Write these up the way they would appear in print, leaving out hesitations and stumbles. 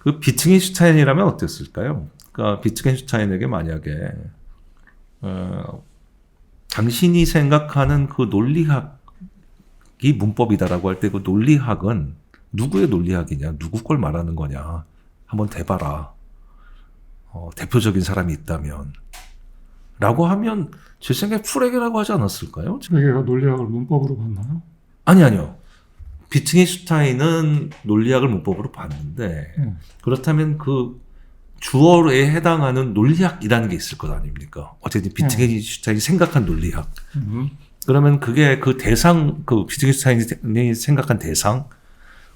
그 비트겐슈타인이라면 어땠을까요? 그러니까 비트겐슈타인에게 만약에 당신이 생각하는 그 논리학이 문법이다라고 할 때 그 논리학은 누구의 논리학이냐, 누구 걸 말하는 거냐 한번 대봐라. 대표적인 사람이 있다면 라고 하면 제 생각에 프레게라고 하지 않았을까요? 프레게가 논리학을 문법으로 봤나요? 아니요. 비트겐슈타인은 논리학을 문법으로 봤는데 그렇다면 그 주어에 해당하는 논리학이라는 게 있을 것 아닙니까? 어쨌든 비트겐슈타인이 생각한 논리학. 그러면 그게 그 대상, 그 비트겐슈타인이 생각한 대상,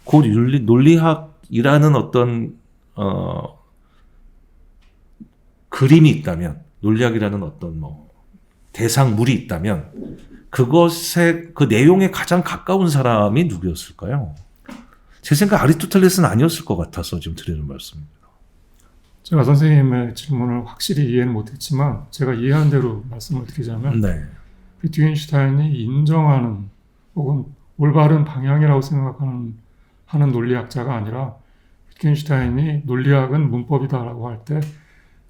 그 논리학이라는 어떤 그림이 있다면, 논리학이라는 어떤 대상물이 있다면 그것의 그 내용에 가장 가까운 사람이 누구였을까요? 제 생각 아리스토텔레스는 아니었을 것 같아서 지금 드리는 말씀입니다. 제가 선생님의 질문을 확실히 이해는 못했지만 제가 이해한 대로 말씀을 드리자면 네. 비트겐슈타인이 인정하는 혹은 올바른 방향이라고 생각하는 논리학자가 아니라 비트겐슈타인이 논리학은 문법이다라고 할 때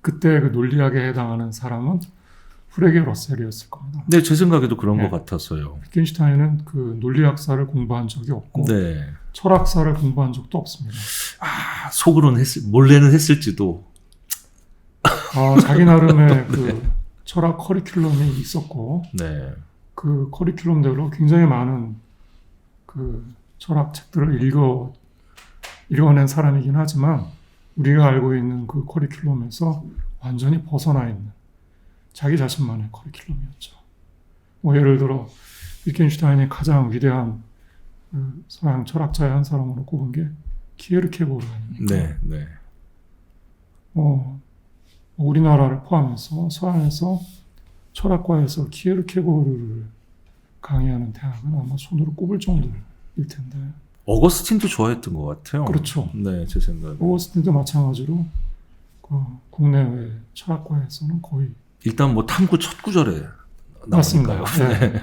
그때 그 논리학에 해당하는 사람은 프레게 러셀이었을 겁니다. 네, 제 생각에도 그런 것 같았어요. 비트겐슈타인은 그 논리학사를 공부한 적이 없고 네. 철학사를 공부한 적도 없습니다. 속으로는 몰래는 했을지도. 자기 나름의 그 철학 커리큘럼이 있었고 네. 그 커리큘럼대로 굉장히 많은 그 철학 책들을 읽어낸 사람이긴 하지만 우리가 알고 있는 그 커리큘럼에서 완전히 벗어나 있는 자기 자신만의 커리큘럼이었죠. 예를 들어 비트겐슈타인이 가장 위대한 그 서양 철학자의 한 사람으로 꼽은 게 키에르케고르 아닙니까? 네, 네. 우리나라를 포함해서 서양에서 철학과에서 키에르케고르를 강의하는 대학은 아마 손으로 꼽을 정도일 텐데. 어거스틴도 좋아했던 것 같아요. 그렇죠. 네, 제 생각에. 어거스틴도 마찬가지로 그 국내외 철학과에서는 거의 일단 탐구 첫 구절에 맞습니다. 나오니까요. 네.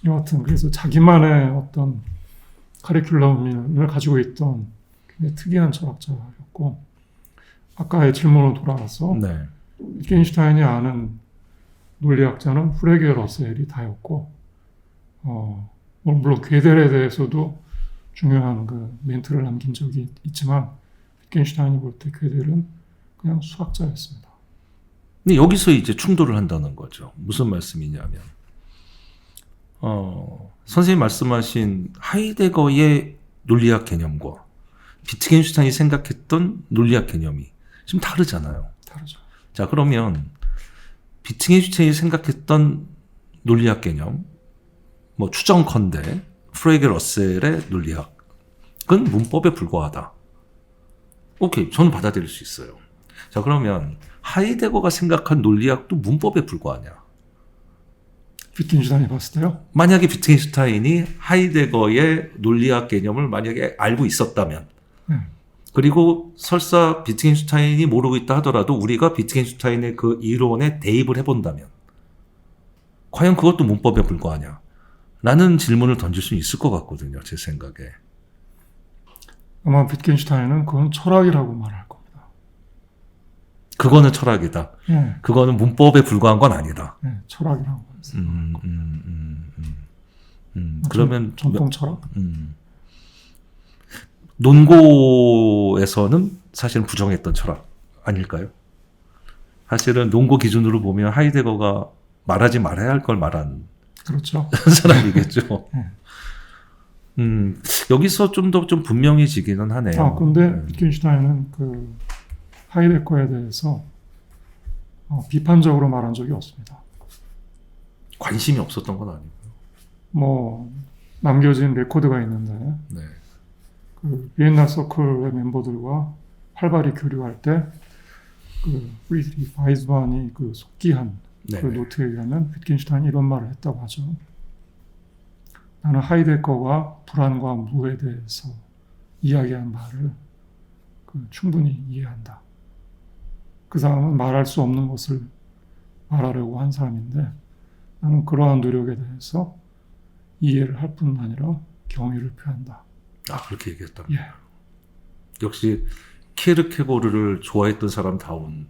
여하튼 그래서 자기만의 어떤 커리큘럼을 가지고 있던 굉장히 특이한 철학자였고 아까의 질문으로 돌아와서 네. 비트겐슈타인이 아는 논리학자는 프레게 러셀이 다였고 물론 괴델에 대해서도 중요한 그 멘트를 남긴 적이 있지만 비트겐슈타인이 볼 때 괴델은 그냥 수학자였습니다. 근데 여기서 이제 충돌을 한다는 거죠. 무슨 말씀이냐면 선생님 말씀하신 하이데거의 논리학 개념과 비트겐슈타인이 생각했던 논리학 개념이 좀 다르잖아요. 다르죠. 자, 그러면 비트겐슈타인이 생각했던 논리학 개념, 추정컨대 프레게 러셀의 논리학은 문법에 불과하다. 오케이, 저는 받아들일 수 있어요. 자, 그러면 하이데거가 생각한 논리학도 문법에 불과하냐? 비트겐슈타인이 봤을 때요? 만약에 비트겐슈타인이 하이데거의 논리학 개념을 만약에 알고 있었다면 그리고 설사 비트겐슈타인이 모르고 있다 하더라도 우리가 비트겐슈타인의 그 이론에 대입을 해본다면 과연 그것도 문법에 불과하냐? 라는 질문을 던질 수 있을 것 같거든요. 제 생각에. 아마 비트겐슈타인은 그건 철학이라고 말할 겁니다. 그거는 철학이다. 네. 그거는 문법에 불과한 건 아니다. 네, 철학이라고 했어요. 그러면 전통 철학? 논고에서는 사실은 부정했던 철학 아닐까요? 사실은 논고 기준으로 보면 하이데거가 말하지 말아야 할 걸 말한 그렇죠. 사람이겠죠. 여기서 좀 더 좀 분명해지기는 하네요. 근데 비트겐슈타인은 그 하이데거에 대해서 비판적으로 말한 적이 없습니다. 관심이 없었던 건 아니고요. 남겨진 레코드가 있는데 네. 그 비엔나 서클의 멤버들과 활발히 교류할 때 그 프리드리히 바이즈만이 그 속기한 그 노트에 의하면 비트겐슈타인이 이런 말을 했다고 하죠. 나는 하이데거가 불안과 무에 대해서 이야기한 말을 충분히 이해한다. 그 사람은 말할 수 없는 것을 말하려고 한 사람인데 나는 그러한 노력에 대해서 이해를 할 뿐 아니라 경의를 표한다. 그렇게 얘기했다. 예. 역시 키에르케고르를 좋아했던 사람다운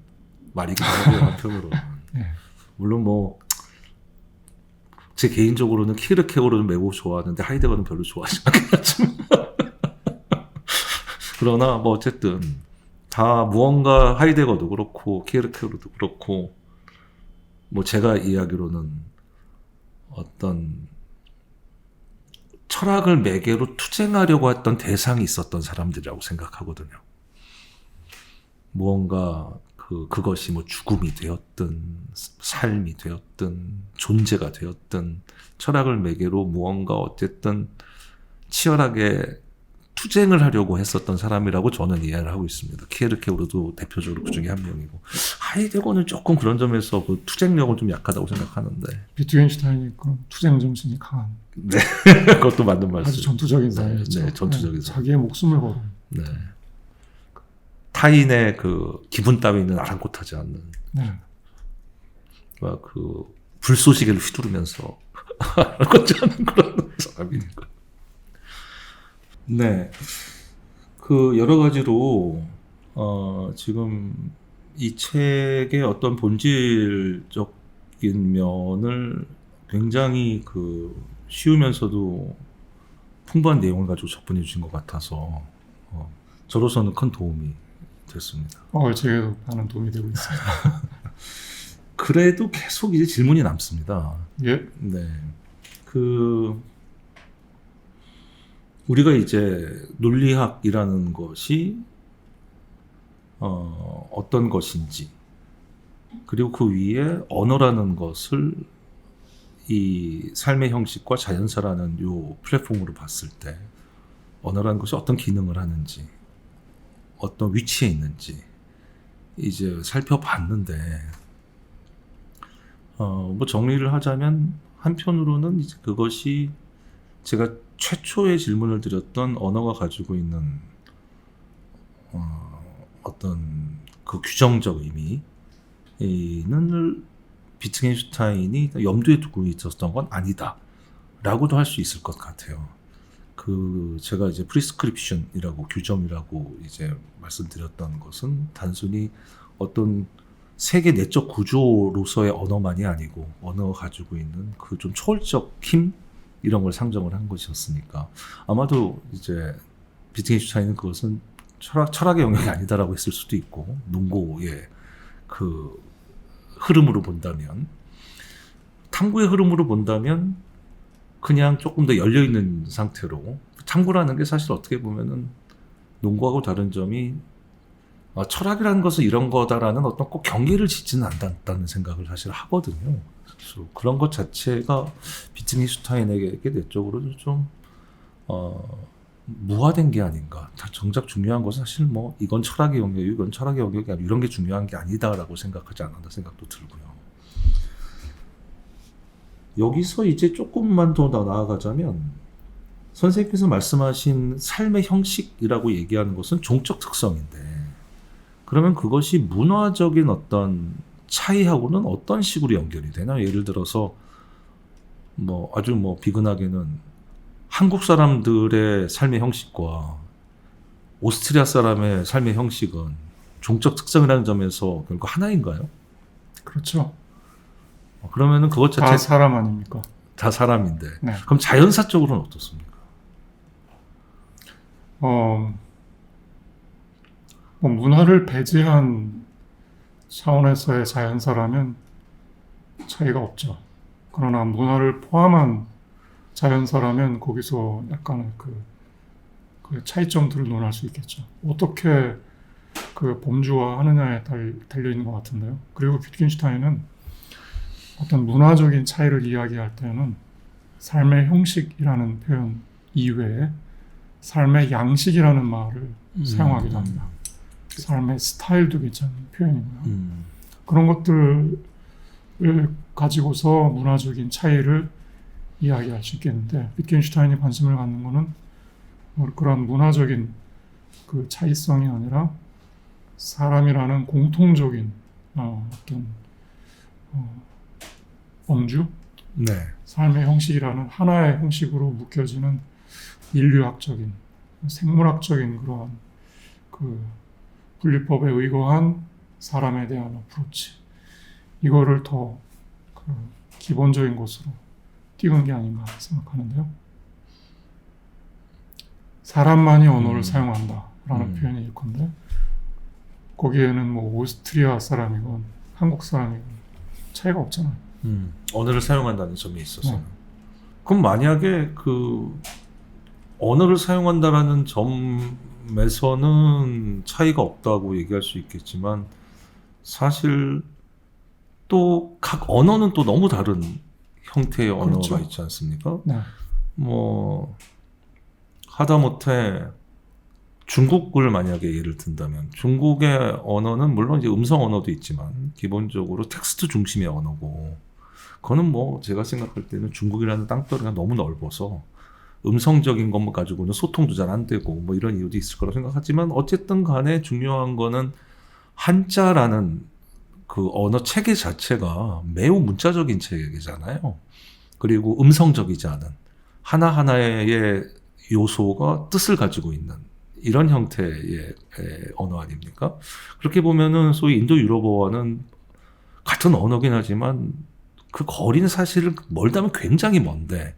말이기도 하고요. 한편으로. 네. 물론 뭐 제 개인적으로는 키에르케고르는 매우 좋아하는데 하이데거는 별로 좋아하지 않겠지만 그러나 뭐 어쨌든 다 무언가 하이데거도 그렇고 키에르케고르도 그렇고 뭐 제가 이야기로는 어떤 철학을 매개로 투쟁하려고 했던 대상이 있었던 사람들이라고 생각하거든요. 무언가 그것이 뭐 죽음이 되었든 삶이 되었든 존재가 되었든 철학을 매개로 무언가 어쨌든 치열하게 투쟁을 하려고 했었던 사람이라고 저는 이해를 하고 있습니다. 키에르케고르도 대표적으로 그 중에 한 명이고 하이데거는 조금 그런 점에서 그 투쟁력은 좀 약하다고 생각하는데 비트겐슈타인이 그런 투쟁 정신이 강한 네 그것도 맞는 말씀. 아주 전투적인 사람이죠. 네, 전투적인 네, 자기의 목숨을 걸어. 네. 타인의 그 기분 따위는 아랑곳하지 않는 네. 그 불쏘시개를 휘두르면서 아랑곳지 않는 그런 사람이니까. 네, 그 여러 가지로 지금 이 책의 어떤 본질적인 면을 굉장히 그 쉬우면서도 풍부한 내용을 가지고 접근해 주신 것 같아서 저로서는 큰 도움이 됐습니다. 제게도 많은 도움이 되고 있습니다. 그래도 계속 이제 질문이 남습니다. 예. 네, 우리가 이제 논리학이라는 것이 어떤 것인지 그리고 그 위에 언어라는 것을 이 삶의 형식과 자연사라는 요 플랫폼으로 봤을 때 언어라는 것이 어떤 기능을 하는지 어떤 위치에 있는지 이제 살펴봤는데 뭐 정리를 하자면 한편으로는 이제 그것이 제가 최초의 질문을 드렸던 언어가 가지고 있는 어떤 그 규정적 의미는 비트겐슈타인이 염두에 두고 있었던 건 아니다라고도 할 수 있을 것 같아요. 제가 이제 프리스크립션이라고 규정이라고 이제 말씀드렸던 것은 단순히 어떤 세계 내적 구조로서의 언어만이 아니고 언어가 가지고 있는 그 좀 초월적 힘 이런 걸 상정을 한 것이었으니까 아마도 이제 비트겐슈타인은 그것은 철학의 영역이 아니다라고 했을 수도 있고 논고의 그 흐름으로 본다면 탐구의 흐름으로 본다면 그냥 조금 더 열려있는 상태로 탐구라는 게 사실 어떻게 보면은 논거하고 다른 점이 철학이라는 것은 이런 거다라는 어떤 꼭 경계를 짓지는 않는다는 생각을 사실 하거든요. 그래서 그런 것 자체가 비트겐슈타인에게 내적으로 좀 무화된 게 아닌가. 정작 중요한 것은 사실 뭐 이건 철학의 영역이고 이건 철학의 영역이 아니고 이런 게 중요한 게 아니다라고 생각하지 않는다 생각도 들고요. 여기서 이제 조금만 더 나아가자면 선생님께서 말씀하신 삶의 형식이라고 얘기하는 것은 종적 특성인데 그러면 그것이 문화적인 어떤 차이하고는 어떤 식으로 연결이 되나? 예를 들어서 뭐 아주 뭐 비근하게는 한국 사람들의 삶의 형식과 오스트리아 사람의 삶의 형식은 종적 특성이라는 점에서 결국 하나인가요? 그렇죠. 그러면은 그것 자체 다 사람 아닙니까? 다 사람인데 네. 그럼 자연사적으로는 어떻습니까? 뭐 문화를 배제한 차원에서의 자연사라면 차이가 없죠. 그러나 문화를 포함한 자연사라면 거기서 약간의 그 차이점들을 논할 수 있겠죠. 어떻게 그 범주화하느냐에 달려 있는 것 같은데요. 그리고 비트겐슈타인은 어떤 문화적인 차이를 이야기할 때는 삶의 형식이라는 표현 이외에 삶의 양식이라는 말을 사용하기도 합니다. 삶의 스타일도 괜찮은 표현이고요. 그런 것들을 가지고서 문화적인 차이를 이야기할 수 있겠는데 비트겐슈타인이 관심을 갖는 것은 그런 문화적인 그 차이성이 아니라 사람이라는 공통적인 어떤 범주, 네. 삶의 형식이라는 하나의 형식으로 묶여지는 인류학적인, 생물학적인 그러한 그 분리법에 의거한 사람에 대한 어프로치 이거를 더 그 기본적인 것으로 띄운 게 아닌가 생각하는데요. 사람만이 언어를 사용한다라는 표현이 일건데 거기에는 뭐 오스트리아 사람이건 한국 사람이건 차이가 없잖아요. 언어를 사용한다는 점에 있어서. 네. 그럼 만약에 언어를 사용한다라는 점에서는 차이가 없다고 얘기할 수 있겠지만 사실 또 각 언어는 또 너무 다른 형태의 그렇죠. 언어가 있지 않습니까? 네. 뭐 하다못해 중국을 만약에 예를 든다면 중국의 언어는 물론 이제 음성 언어도 있지만 기본적으로 텍스트 중심의 언어고 그거는 뭐 제가 생각할 때는 중국이라는 땅덩이가 너무 넓어서 음성적인 것만 가지고는 소통도 잘 안 되고 뭐 이런 이유도 있을 거라고 생각하지만 어쨌든 간에 중요한 거는 한자라는 그 언어 체계 자체가 매우 문자적인 체계잖아요. 그리고 음성적이지 않은 하나하나의 요소가 뜻을 가지고 있는 이런 형태의 언어 아닙니까? 그렇게 보면은 소위 인도 유럽어와는 같은 언어긴 하지만 그 거리는 사실은 멀다면 굉장히 먼데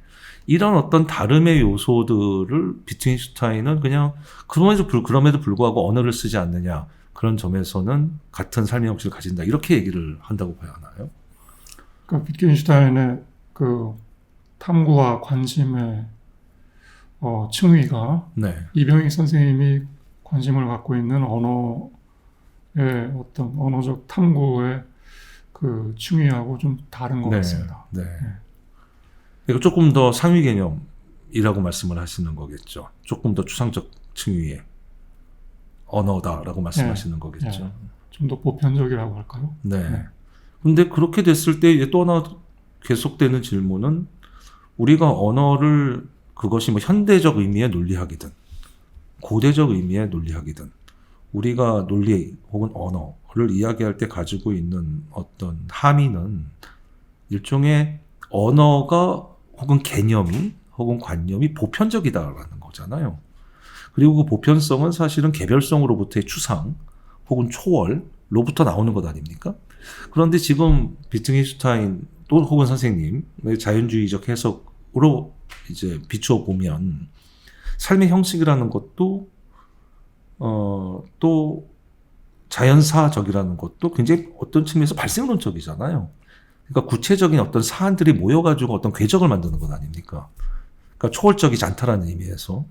이런 어떤 다름의 요소들을 비트겐슈타인은 그냥 그럼에도 불구하고 언어를 쓰지 않느냐 그런 점에서는 같은 삶의 형식을 가진다 이렇게 얘기를 한다고 봐야 하나요? 그러니까 비트겐슈타인의 그 탐구와 관심의 층위가 네. 이병익 선생님이 관심을 갖고 있는 언어의 어떤 언어적 탐구의 그 층위하고 좀 다른 것 같습니다. 네. 그러니까 조금 더 상위 개념이라고 말씀을 하시는 거겠죠. 조금 더 추상적 층위의 언어다라고 말씀하시는 거겠죠. 좀 더 보편적이라고 할까요? 네. 근데 그렇게 됐을 때 이제 또 하나 계속되는 질문은 우리가 언어를 그것이 뭐 현대적 의미의 논리학이든 고대적 의미의 논리학이든 우리가 논리 혹은 언어를 이야기할 때 가지고 있는 어떤 함의는 일종의 언어가 혹은 개념이 혹은 관념이 보편적이다라는 거잖아요. 그리고 그 보편성은 사실은 개별성으로부터의 추상 혹은 초월로부터 나오는 것 아닙니까? 그런데 지금 비트겐슈타인 또 혹은 선생님의 자연주의적 해석으로 이제 비추어 보면 삶의 형식이라는 것도 또 자연사적이라는 것도 굉장히 어떤 측면에서 발생론적이잖아요. 그러니까 구체적인 어떤 사안들이 모여가지고 어떤 궤적을 만드는 것 아닙니까? 그러니까 초월적이지 않다라는 의미에서.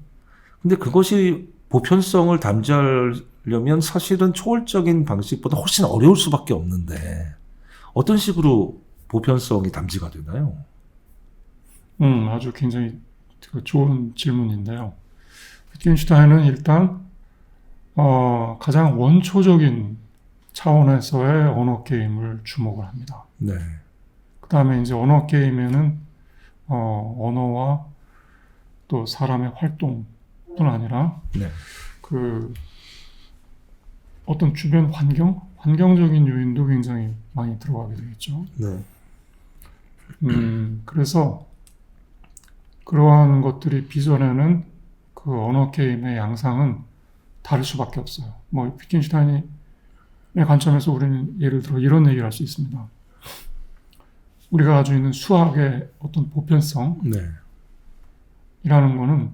근데 그것이 보편성을 담지하려면 사실은 초월적인 방식보다 훨씬 어려울 수밖에 없는데 어떤 식으로 보편성이 담지가 되나요? 아주 굉장히 좋은 질문인데요. 비트겐슈타인은 일단 가장 원초적인 차원에서의 언어 게임을 주목을 합니다. 네. 그 다음에 이제 언어 게임에는 언어와 또 사람의 활동뿐 아니라 네. 그 어떤 주변 환경적인 요인도 굉장히 많이 들어가게 되겠죠. 네. 그래서 그러한 것들이 빚어내는 그 언어 게임의 양상은 다를 수밖에 없어요. 뭐 비트겐슈타인의 관점에서 우리는 예를 들어 이런 얘기를 할 수 있습니다. 우리가 가지고 있는 수학의 어떤 보편성 네. 이라는 거는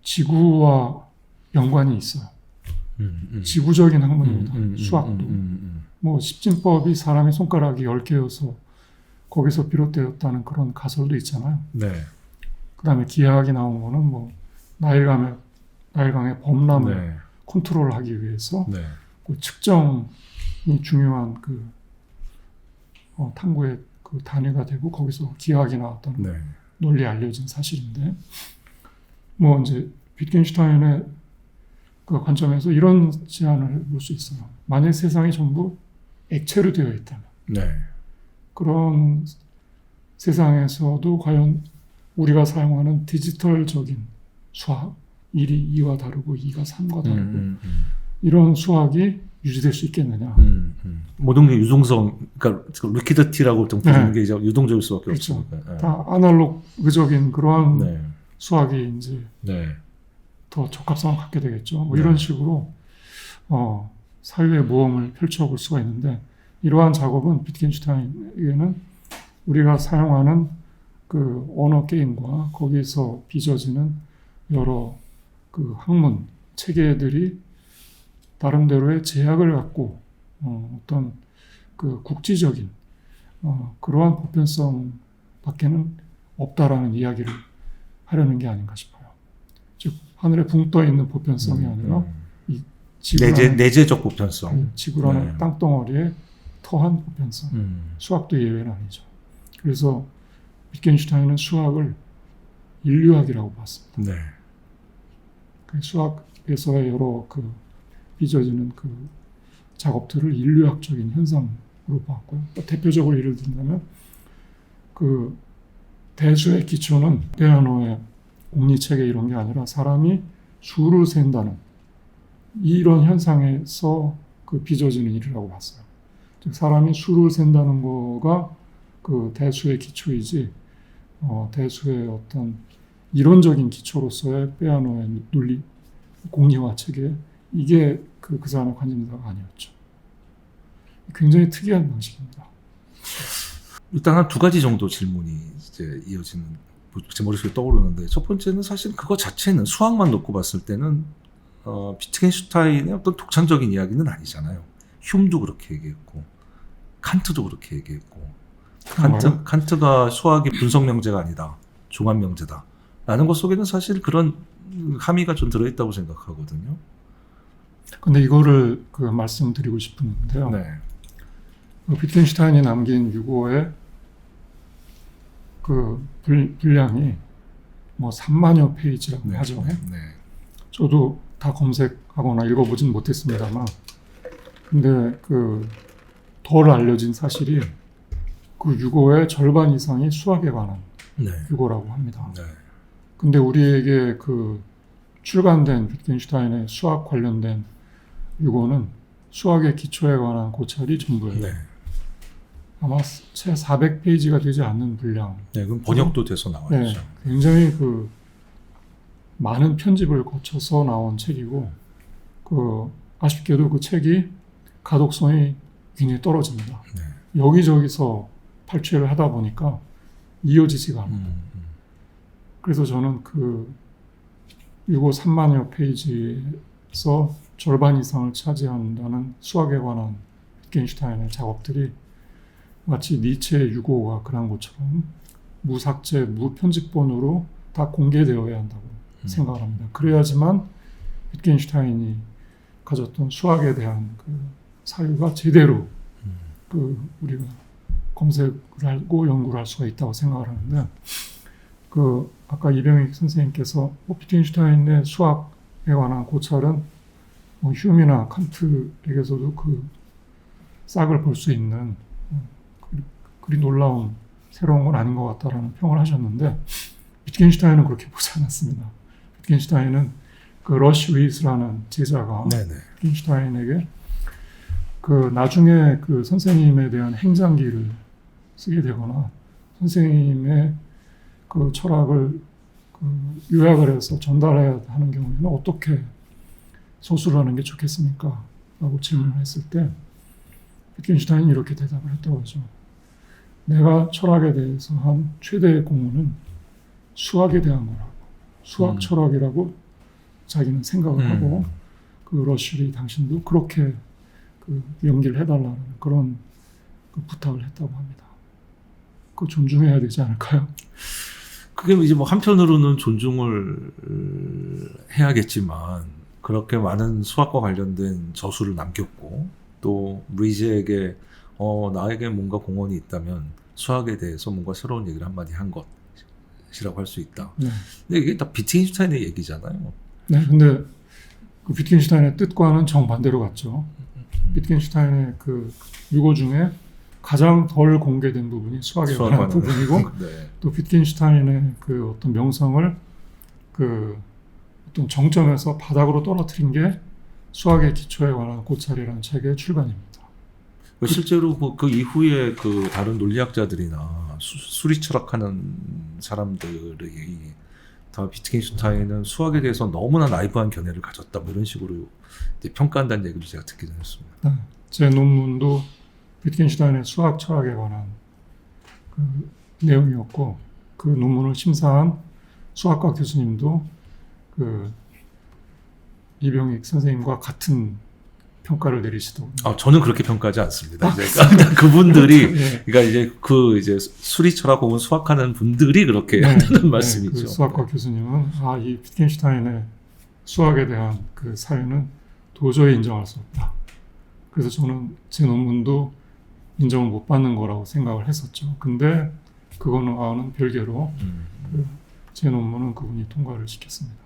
지구와 연관이 있어요. 지구적인 학문입니다. 수학도. 뭐 십진법이 사람의 손가락이 10개여서 거기서 비롯되었다는 그런 가설도 있잖아요. 네. 그 다음에 기하학이 나온 거는 뭐 나일강의 범람을 네. 컨트롤하기 위해서 네. 그 측정이 중요한 그 탐구의 그 단위가 되고 거기서 기하학이 나왔다는 네. 논리 알려진 사실인데 뭐 이제 비트겐슈타인의 그 관점에서 이런 제안을 볼 수 있어요. 만약 세상이 전부 액체로 되어 있다면 네. 그런 세상에서도 과연 우리가 사용하는 디지털적인 수학 1이 2와 다르고 2가 3과 다르고 이런 수학이 유지될 수 있겠느냐. 모든 게 유동성, 그러니까 리퀴드티라고 부르는 게 이제 유동적일 수밖에 그렇죠. 없으니까. 다 아날로그적인 그러한 네. 수학이 이제 네. 더 적합성을 갖게 되겠죠. 뭐 네. 이런 식으로 사유의 모험을 펼쳐볼 수가 있는데 이러한 작업은 비트겐슈타인에게는 우리가 사용하는 그 언어 게임과 거기서 빚어지는 여러 그 학문 체계들이 나름대로의 제약을 갖고 어떤 그 국지적인 그러한 보편성밖에는 없다라는 이야기를 하려는 게 아닌가 싶어요. 즉 하늘에 붕 떠 있는 보편성이 아니라 이 지구라는 내재적 보편성. 지구라는 네. 땅덩어리에 터한 보편성. 수학도 예외는 아니죠. 그래서 비트겐슈타인은 수학을 인류학이라고 봤습니다. 네. 그 수학에서의 여러 그 빚어지는 그 작업들을 인류학적인 현상으로 봤고요. 대표적으로 예를 든다면 그 대수의 기초는 페아노의 옥리체계 이런 게 아니라 사람이 수를 센다는 이런 현상에서 그 빚어지는 일이라고 봤어요. 즉 사람이 수를 센다는 거가 그 대수의 기초이지 대수의 어떤 이론적인 기초로서의 페아노의 논리, 공리화 체계 이게 그 사람의 관심사가 아니었죠. 굉장히 특이한 방식입니다. 일단 한 두 가지 정도 질문이 이제 이어지는 제 머릿속에 떠오르는데 첫 번째는 사실 그거 자체는 수학만 놓고 봤을 때는 비트겐슈타인의 어떤 독창적인 이야기는 아니잖아요. 흉도 그렇게 얘기했고 칸트도 그렇게 얘기했고 칸트가 수학의 분석 명제가 아니다. 종합 명제다. 라는 것 속에는 사실 그런 함의가 좀 들어있다고 생각하거든요. 근데 이거를 그 말씀드리고 싶은데요. 네. 비트겐슈타인이 남긴 유고의 그 분량이 뭐 3만여 페이지라고 네. 하죠. 네. 저도 다 검색하거나 읽어보진 못했습니다만, 근데 그 덜 알려진 사실이 그 유고의 절반 이상이 수학에 관한 네. 유고라고 합니다. 네. 근데 우리에게 그 출간된 비트겐슈타인의 수학 관련된 유고는 수학의 기초에 관한 고찰이 전부예요. 네. 아마 채 400페이지가 되지 않는 분량. 네. 그럼 번역도 돼서 나와야죠. 네, 굉장히 그 많은 편집을 거쳐서 나온 책이고, 그 아쉽게도 그 책이 가독성이 굉장히 떨어집니다. 네. 여기저기서 발췌를 하다 보니까 이어지지가 않아요. 그래서 저는 그 유고 3만여 페이지에서 절반 이상을 차지한다는 수학에 관한 비트겐슈타인의 작업들이 마치 니체의 유고가 그런 것처럼 무삭제, 무편집본으로 다 공개되어야 한다고 생각을 합니다. 그래야지만 비트겐슈타인이 가졌던 수학에 대한 그 사유가 제대로 그 우리가 검색을 하고 연구를 할 수가 있다고 생각을 하는데, 그 아까 이병익 선생님께서 비트겐슈타인의 수학에 관한 고찰은 휴미나 칸트에게서도 그 싹을 볼 수 있는 그리 놀라운 새로운 건 아닌 것 같다라는 평을 하셨는데, 비트겐슈타인은 그렇게 보지 않았습니다. 비트겐슈타인은 그 러쉬 위스라는 제자가 네네. 비트겐슈타인에게 그 나중에 그 선생님에 대한 행장기를 쓰게 되거나 선생님의 그 철학을 그 요약을 해서 전달해야 하는 경우에는 어떻게 소수를 하는 게 좋겠습니까? 라고 질문을 했을 때 비트겐슈타인이 이렇게 대답을 했다고 하죠. 내가 철학에 대해서 한 최대의 공헌은 수학에 대한 거라고. 수학 철학이라고 자기는 생각을 하고 그 러쉬리 당신도 그렇게 그 연기를 해달라는 그런 그 부탁을 했다고 합니다. 그거 존중해야 되지 않을까요? 그게 이제 뭐 한편으로는 존중을 해야겠지만 그렇게 많은 수학과 관련된 저술을 남겼고 또 브리제에게 나에게 뭔가 공헌이 있다면 수학에 대해서 뭔가 새로운 얘기를 한마디 한 것이라고 할 수 있다. 네. 근데 이게 다 비트겐슈타인의 얘기잖아요. 네, 근데 그 비트겐슈타인의 뜻과는 정반대로 갔죠. 비트겐슈타인의 그 유고 중에 가장 덜 공개된 부분이 수학에 관한 부분이고, 네. 또 비트겐슈타인의 그 어떤 명성을 그 어떤 정점에서 바닥으로 떨어뜨린 게 수학의 기초에 관한 고찰이라는 책의 출간입니다. 실제로 그 이후에 그 다른 논리학자들이나 수리 철학하는 사람들이 비트겐슈타인은 수학에 대해서 너무나 나이브한 견해를 가졌다. 뭐 이런 식으로 이제 평가한다는 얘기를 제가 듣기는 했습니다. 네, 제 논문도 비트겐슈타인의 수학 철학에 관한 그 내용이었고 그 논문을 심사한 수학과 교수님도 그 이병익 선생님과 같은 평가를 내리시더군요. 저는 그렇게 평가하지 않습니다. 이제 그분들이 네. 그러니까 이제 수리 철학 혹은 수학하는 분들이 그렇게 네, 한다는 말씀이죠. 그 수학과 교수님은 이 비트겐슈타인의 수학에 대한 그 사유는 도저히 인정할 수 없다. 그래서 저는 제 논문도 인정을 못 받는 거라고 생각을 했었죠. 근데 그거는 별개로 제 논문은 그분이 통과를 시켰습니다.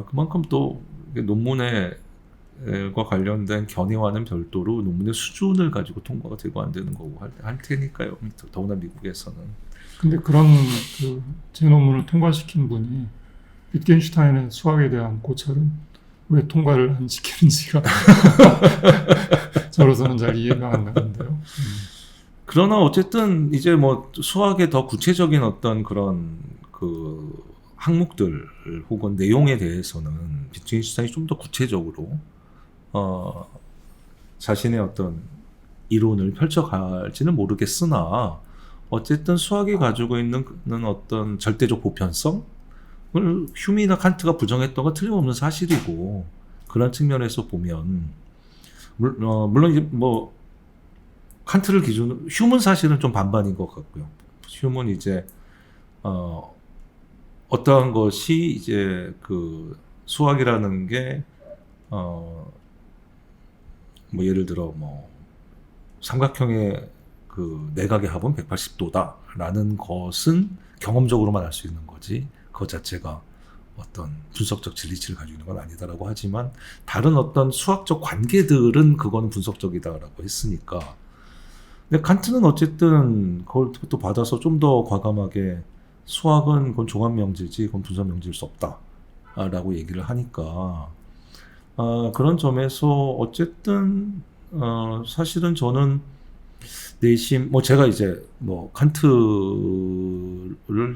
그만큼 또 논문과 관련된 견해와는 별도로 논문의 수준을 가지고 통과가 되고 안 되는 거고 할 테니까요. 더구나 미국에서는. 근데 그런 제 논문을 통과시킨 분이 비트겐슈타인의 수학에 대한 고찰은 왜 통과를 안 시키는지가 저로서는 잘 이해가 안 가는데요. 그러나 어쨌든 이제 뭐 수학의 더 구체적인 어떤 그런 그 항목들 혹은 내용에 대해서는 비트겐슈타인이 좀 더 구체적으로 자신의 어떤 이론을 펼쳐갈지는 모르겠으나 어쨌든 수학이 가지고 있는 어떤 절대적 보편성을 휴미나 칸트가 부정했던 건 틀림없는 사실이고 그런 측면에서 보면 물론 이제 뭐 칸트를 기준으로 휴문 사실은 좀 반반인 것 같고요. 휴문 이제 어떠한 것이 이제 그 수학이라는 게 뭐 예를 들어 뭐 삼각형의 그 내각의 합은 180도다라는 것은 경험적으로만 알 수 있는 거지 그것 자체가 어떤 분석적 진리치를 가지고 있는 건 아니다라고 하지만 다른 어떤 수학적 관계들은 그거는 분석적이다라고 했으니까 근데 칸트는 어쨌든 그걸 또 받아서 좀 더 과감하게 수학은 그건 종합명제지 그건 분석명제일 수 없다라고 얘기를 하니까 그런 점에서 어쨌든 사실은 저는 내심 뭐 제가 이제 뭐 칸트를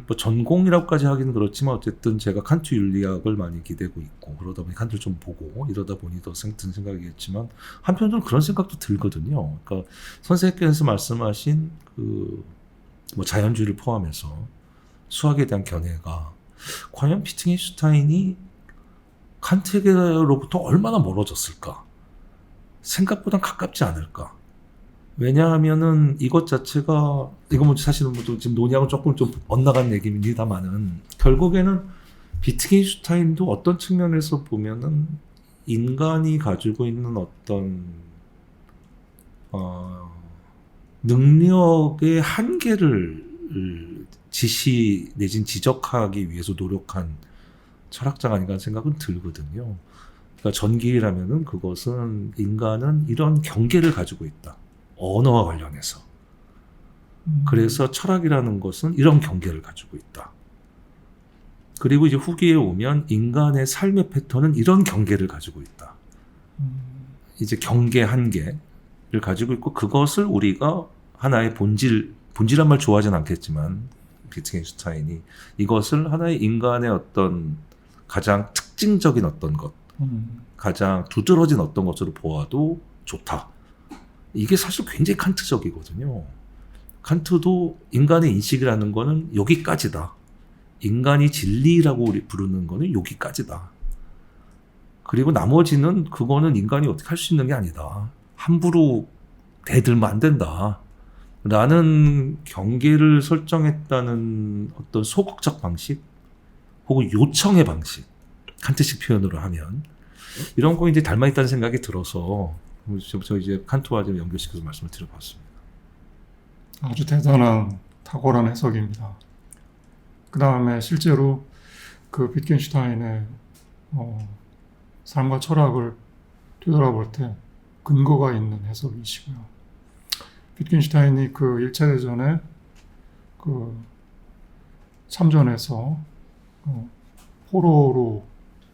뭐 전공이라고까지 하기는 그렇지만 어쨌든 제가 칸트 윤리학을 많이 기대고 있고 그러다 보니 칸트를 좀 보고 이러다 보니 더 든 생각이겠지만 한편으로는 그런 생각도 들거든요. 그러니까 선생님께서 말씀하신 그 뭐 자연주의를 포함해서 수학에 대한 견해가 과연 비트겐슈타인이 칸트에게로부터 얼마나 멀어졌을까? 생각보다 가깝지 않을까? 왜냐하면은 이것 자체가 이거 뭐 사실은 뭐 지금 논의하고 조금 좀 엇나간 얘기입니다만은 결국에는 비트겐슈타인도 어떤 측면에서 보면은 인간이 가지고 있는 어떤 능력의 한계를 지시 내진 지적하기 위해서 노력한 철학자가 아닌가 하는 생각은 들거든요. 그러니까 전기라면은 그것은 인간은 이런 경계를 가지고 있다. 언어와 관련해서. 그래서 철학이라는 것은 이런 경계를 가지고 있다. 그리고 이제 후기에 오면 인간의 삶의 패턴은 이런 경계를 가지고 있다. 이제 경계 한계를 가지고 있고 그것을 우리가 하나의 본질한 말 좋아하진 않겠지만 비트겐슈타인이 이것을 하나의 인간의 어떤 가장 특징적인 어떤 것, 가장 두드러진 어떤 것으로 보아도 좋다. 이게 사실 굉장히 칸트적이거든요. 칸트도 인간의 인식이라는 거는 여기까지다. 인간이 진리라고 우리 부르는 거는 여기까지다. 그리고 나머지는 그거는 인간이 어떻게 할 수 있는 게 아니다. 함부로 대들면 안 된다. 라는 경계를 설정했다는 어떤 소극적 방식 혹은 요청의 방식 칸트식 표현으로 하면 이런 거 이제 닮아있다는 생각이 들어서 저 이제 칸트와 좀 연결시켜서 말씀을 드려봤습니다. 아주 대단한 탁월한 해석입니다. 그 다음에 실제로 그 비트겐슈타인의 삶과 철학을 되돌아볼 때 근거가 있는 해석이시고요. 비트겐슈타인이 그 1차 대전에 그 참전해서 포로로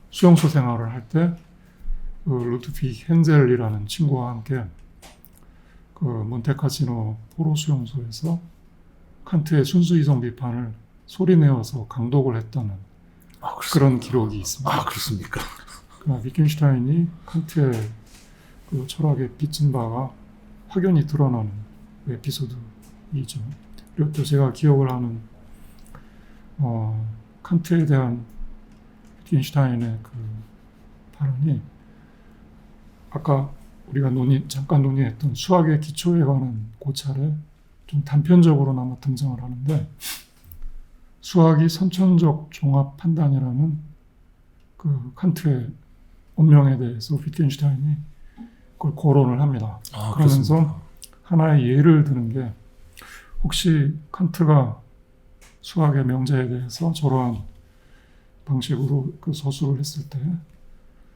수용소 생활을 할 때 그 루드비히 헨젤이라는 친구와 함께 그 몬테카시노 포로 수용소에서 칸트의 순수이성 비판을 소리내어서 강독을 했다는 그런 기록이 있습니다. 아, 그렇습니까? 위트겐슈타인이 칸트의 그 철학에 빚진 바가 확연히 드러나는 에피소드이죠. 그리고 또 제가 기억을 하는 칸트에 대한 위트겐슈타인의 그 발언이 아까 우리가 잠깐 논의했던 수학의 기초에 관한 고찰에 좀 단편적으로나마 등장을 하는데, 수학이 선천적 종합 판단이라는 그 칸트의 원명에 대해서 위트겐슈타인이 그걸 거론을 합니다. 그러면서 그렇습니까? 하나의 예를 드는 게, 혹시 칸트가 수학의 명제에 대해서 저러한 방식으로 그 서술을 했을 때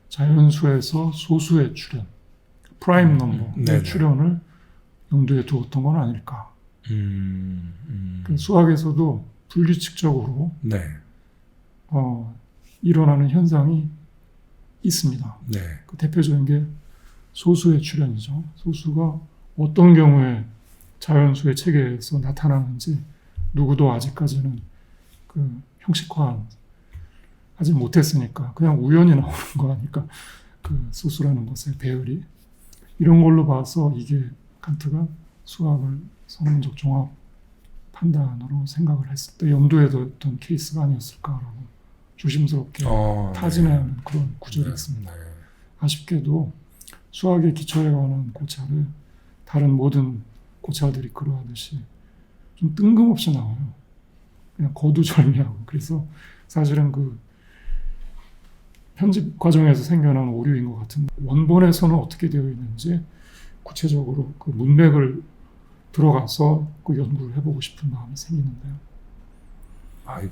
자연수에서 소수의 출현, 프라임 넘버의 출현을 염두에 두었던 건 아닐까. 그 수학에서도 불규칙적으로 네. 일어나는 현상이 있습니다. 네. 그 대표적인 게 소수의 출현이죠. 소수가 어떤 경우에 자연수의 체계에서 나타나는지 누구도 아직까지는 그 형식화하지 못했으니까 그냥 우연히 나오는 거 아닐까. 그 소수라는 것의 배열이. 이런 걸로 봐서 이게 칸트가 수학을 선언적 종합 판단으로 생각을 했을 때 염두에 뒀던 케이스가 아니었을까라고 조심스럽게 타진해야 하는 그런 구절이 있습니다. 아쉽게도 수학의 기초에 관한 고찰을 다른 모든 고찰들이 그러하듯이 좀 뜬금없이 나와요. 그냥 거두절미하고. 그래서 사실은 그 편집 과정에서 생겨난 오류인 것 같은데, 원본에서는 어떻게 되어 있는지 구체적으로 그 문맥을 들어가서 그 연구를 해보고 싶은 마음이 생기는데요.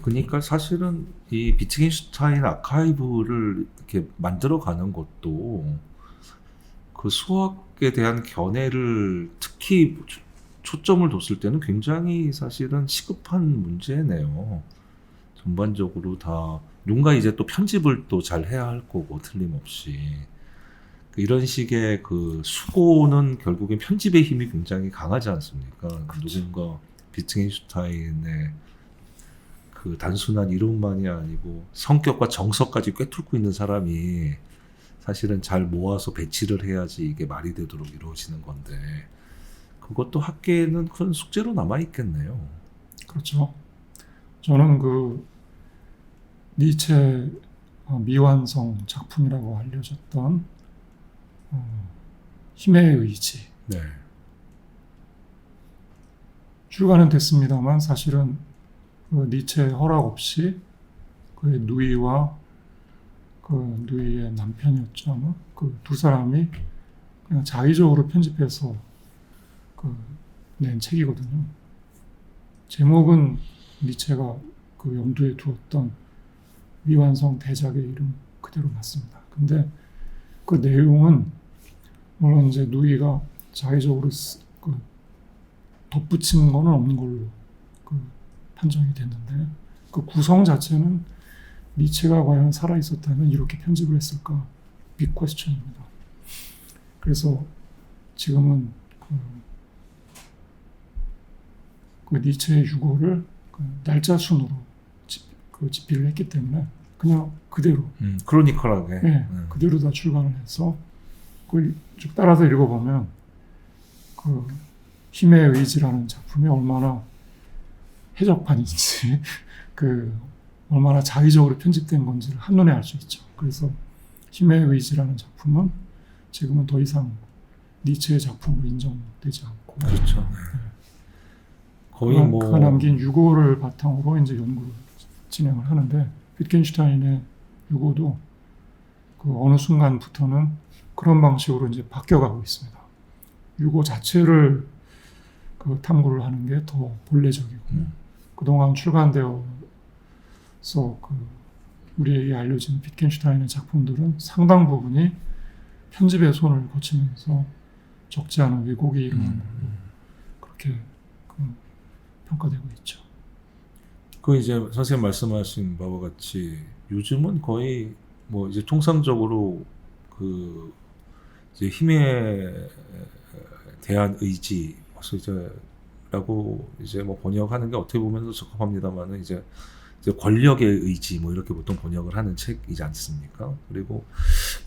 그러니까 사실은 이 비트겐슈타인 아카이브를 이렇게 만들어가는 것도 그 수학에 대한 견해를 특히 초점을 뒀을 때는 굉장히 사실은 시급한 문제네요. 전반적으로 다 누군가 이제 또 편집을 또 잘 해야 할 거고, 틀림없이 이런 식의 그 수고는 결국엔 편집의 힘이 굉장히 강하지 않습니까? 그렇죠. 누군가 비트겐슈타인의 그 단순한 이론만이 아니고 성격과 정서까지 꿰뚫고 있는 사람이 사실은 잘 모아서 배치를 해야지 이게 말이 되도록 이루어지는 건데, 그것도 학계에는 큰 숙제로 남아 있겠네요. 그렇죠. 저는 그 니체 미완성 작품이라고 알려졌던 힘의 의지. 네. 출간은 됐습니다만 사실은 그 니체의 허락 없이 그의 누이와 그 누이의 남편이었죠, 아마. 그 두 사람이 그냥 자의적으로 편집해서 그 낸 책이거든요. 제목은 니체가 그 염두에 두었던 미완성 대작의 이름 그대로 맞습니다. 근데 그 내용은 물론 이제 누이가 자의적으로 그 덧붙인 거는 없는 걸로 그 판정이 됐는데, 그 구성 자체는 니체가 과연 살아 있었다면 이렇게 편집을 했을까? 빅 퀘스천입니다. 그래서 지금은 그 니체의 유고를 그 날짜 순으로 집필을 했기 때문에 그냥 그대로 크로니컬하게 그대로 다 출간을 해서 그걸 쭉 따라서 읽어보면 그 힘의 의지라는 작품이 얼마나 해적판인지 그 얼마나 자의적으로 편집된 건지를 한눈에 알 수 있죠. 그래서 힘의 의지라는 작품은 지금은 더 이상 니체의 작품으로 인정되지 않고, 그렇죠. 거의 그가 남긴 유고를 바탕으로 이제 연구를 진행을 하는데, 위트겐슈타인의 유고도 그 어느 순간부터는 그런 방식으로 이제 바뀌어가고 있습니다. 유고 자체를 그 탐구를 하는 게 더 본래적이고, 그동안 출간되어서 그 우리에게 알려진 위트겐슈타인의 작품들은 상당 부분이 편집의 손을 거치면서 적지 않은 왜곡이 일어나는 걸로 그렇게 평가되고 있죠. 그 이제 선생님 말씀하신 바와 같이 요즘은 거의 뭐 이제 통상적으로 그 이제 힘에 대한 의지, 그래서 이제라고 이제 뭐 번역하는 게 어떻게 보면 적합합니다만은 이제 권력의 의지 뭐 이렇게 보통 번역을 하는 책이지 않습니까? 그리고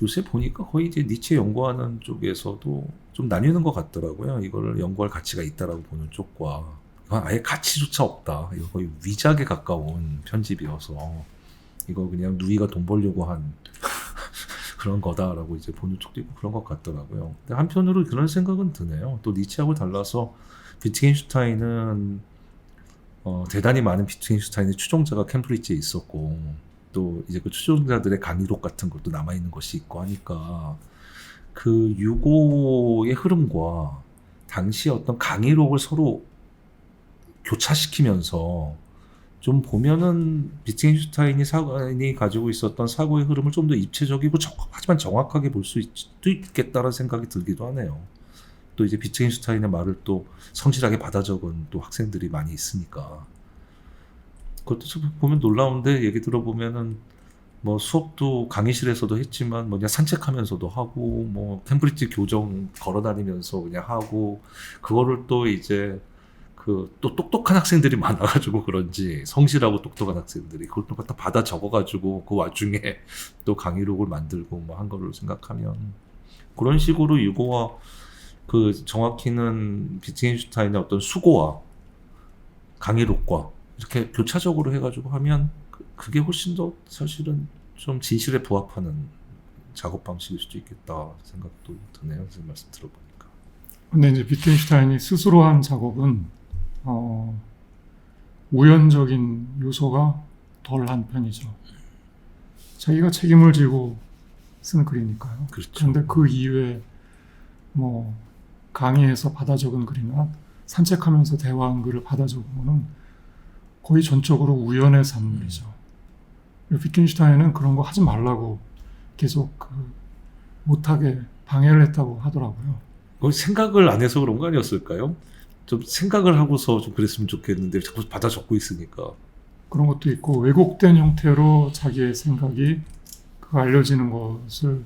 요새 보니까 거의 이제 니체 연구하는 쪽에서도 좀 나뉘는 것 같더라고요. 이거를 연구할 가치가 있다라고 보는 쪽과 아예 가치조차 없다. 이거 거의 위작에 가까운 편집이어서 이거 그냥 누이가 돈 벌려고 한 그런 거다라고 이제 보는 쪽도 있고 그런 것 같더라고요. 근데 한편으로 그런 생각은 드네요. 또 니체하고 달라서 비트겐슈타인은 대단히 많은 비트겐슈타인의 추종자가 캠브리지에 있었고 또 이제 그 추종자들의 강의록 같은 것도 남아있는 것이 있고 하니까 그 유고의 흐름과 당시 어떤 강의록을 서로 교차시키면서 좀 보면은 비트겐슈타인이 가지고 있었던 사고의 흐름을 좀 더 입체적이고 하지만 정확하게 볼 수도 있겠다라는 생각이 들기도 하네요. 또 이제 비트겐슈타인의 말을 또 성실하게 받아 적은 또 학생들이 많이 있으니까 그것도 좀 보면 놀라운데 얘기 들어보면은 뭐 수업도 강의실에서도 했지만 뭐냐 산책하면서도 하고 뭐 캠브리지 교정 걸어다니면서 그냥 하고 그거를 또 이제 그 또 똑똑한 학생들이 많아가지고 그런지 성실하고 똑똑한 학생들이 그걸 또 갖다 받아 적어가지고 그 와중에 또 강의록을 만들고 뭐 한 거를 생각하면 그런 식으로 유고와 그 정확히는 비트겐슈타인의 어떤 수고와 강의록과 이렇게 교차적으로 해가지고 하면 그게 훨씬 더 사실은 좀 진실에 부합하는 작업 방식일 수도 있겠다 생각도 드네요. 선생님 말씀 들어보니까. 근데 이제 비트겐슈타인이 스스로 한 작업은 우연적인 요소가 덜한 편이죠. 자기가 책임을 지고 쓴 글이니까요. 그렇죠. 그런데 그 이외에 뭐 강의에서 받아 적은 글이나 산책하면서 대화한 글을 받아 적은 거는 거의 전적으로 우연의 산물이죠. 비트겐슈타인은 그런 거 하지 말라고 계속 못하게 방해를 했다고 하더라고요. 생각을 안 해서 그런 거 아니었을까요? 좀 생각을 하고서 좀 그랬으면 좋겠는데 자꾸 받아 적고 있으니까. 그런 것도 있고 왜곡된 형태로 자기의 생각이 알려지는 것을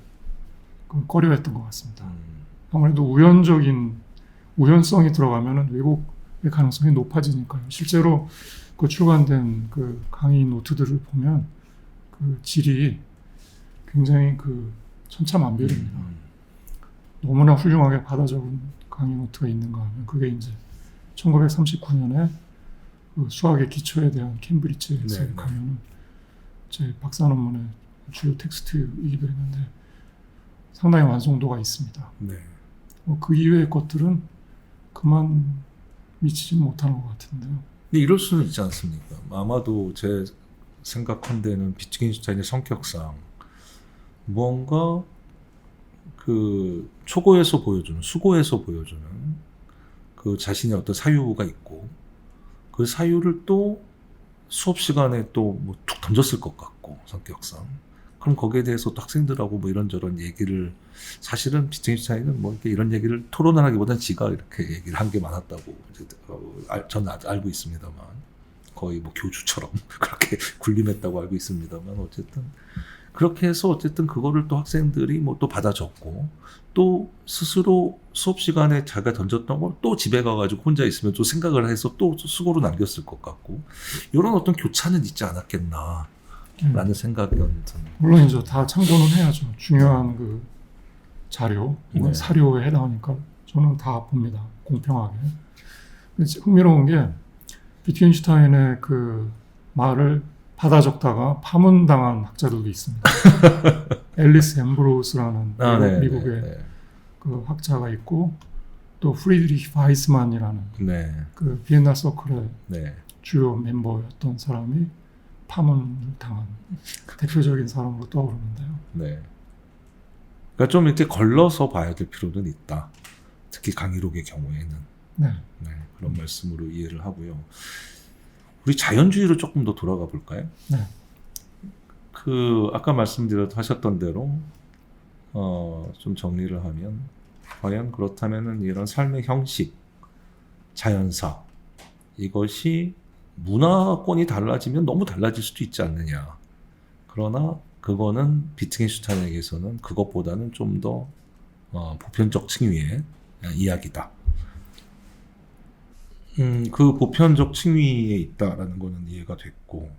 꺼려했던 것 같습니다. 아무래도 우연성이 들어가면 왜곡의 가능성이 높아지니까요. 실제로 그 출간된 그 강의 노트들을 보면 그 질이 굉장히 천차만별입니다. 너무나 훌륭하게 받아 적은 강의 노트가 있는가 하면 그게 이제 1939년에 그 수학의 기초에 대한 캠브리지에서의 강의는 제 박사 논문의 주요 텍스트이기도 했는데 상당히 완성도가 있습니다. 네. 그 이외의 것들은 그만 미치지 못하는 것 같은데요. 근데 이럴 수는 있지 않습니까? 아마도 제 생각한데는 비트겐슈타인의 성격상 무언가 그 초고에서 보여주는, 수고에서 보여주는 그 자신의 어떤 사유가 있고 그 사유를 또 수업 시간에 또 뭐 툭 던졌을 것 같고 성격상 그럼 거기에 대해서 또 학생들하고 뭐 이런저런 얘기를 사실은 비트겐슈타인은 뭐 이렇게 이런 얘기를 토론하기보다는 지가 이렇게 얘기를 한 게 많았다고 저는 알고 있습니다만 거의 뭐 교주처럼 그렇게 군림했다고 알고 있습니다만 어쨌든 그렇게 해서 어쨌든 그거를 또 학생들이 뭐 또 받아 적고 또 스스로 수업 시간에 자기가 던졌던 걸 또 집에 가가지고 혼자 있으면 또 생각을 해서 또 수고로 남겼을 것 같고 이런 어떤 교차는 있지 않았겠나 라는 생각이 드는. 물론 이제 다 참고는 해야죠. 중요한 그 자료, 사료에 해당하니까 저는 다 봅니다. 공평하게. 흥미로운 게 비트겐슈타인의 그 말을 받아 적다가 파문당한 학자들도 있습니다. 앨리스 앰브로스라는 미국의 그 학자가 있고 또 프리드리히 바이스만이라는 그 비엔나 서클의 주요 멤버였던 사람이 파문을 당한 대표적인 사람으로 떠오르는데요. 그러니까 좀 이렇게 걸러서 봐야 될 필요는 있다. 특히 강의록의 경우에는. 그런 말씀으로 이해를 하고요. 우리 자연주의로 조금 더 돌아가 볼까요? 그 아까 하셨던 대로 좀 정리를 하면 과연 그렇다면은 이런 삶의 형식, 자연사 이것이 문화권이 달라지면 너무 달라질 수도 있지 않느냐. 그러나 그거는 비트겐슈타인에게서는 그것보다는 좀 더 보편적 층위의 이야기다. 그 보편적 층위에 있다라는 거는 이해가 됐고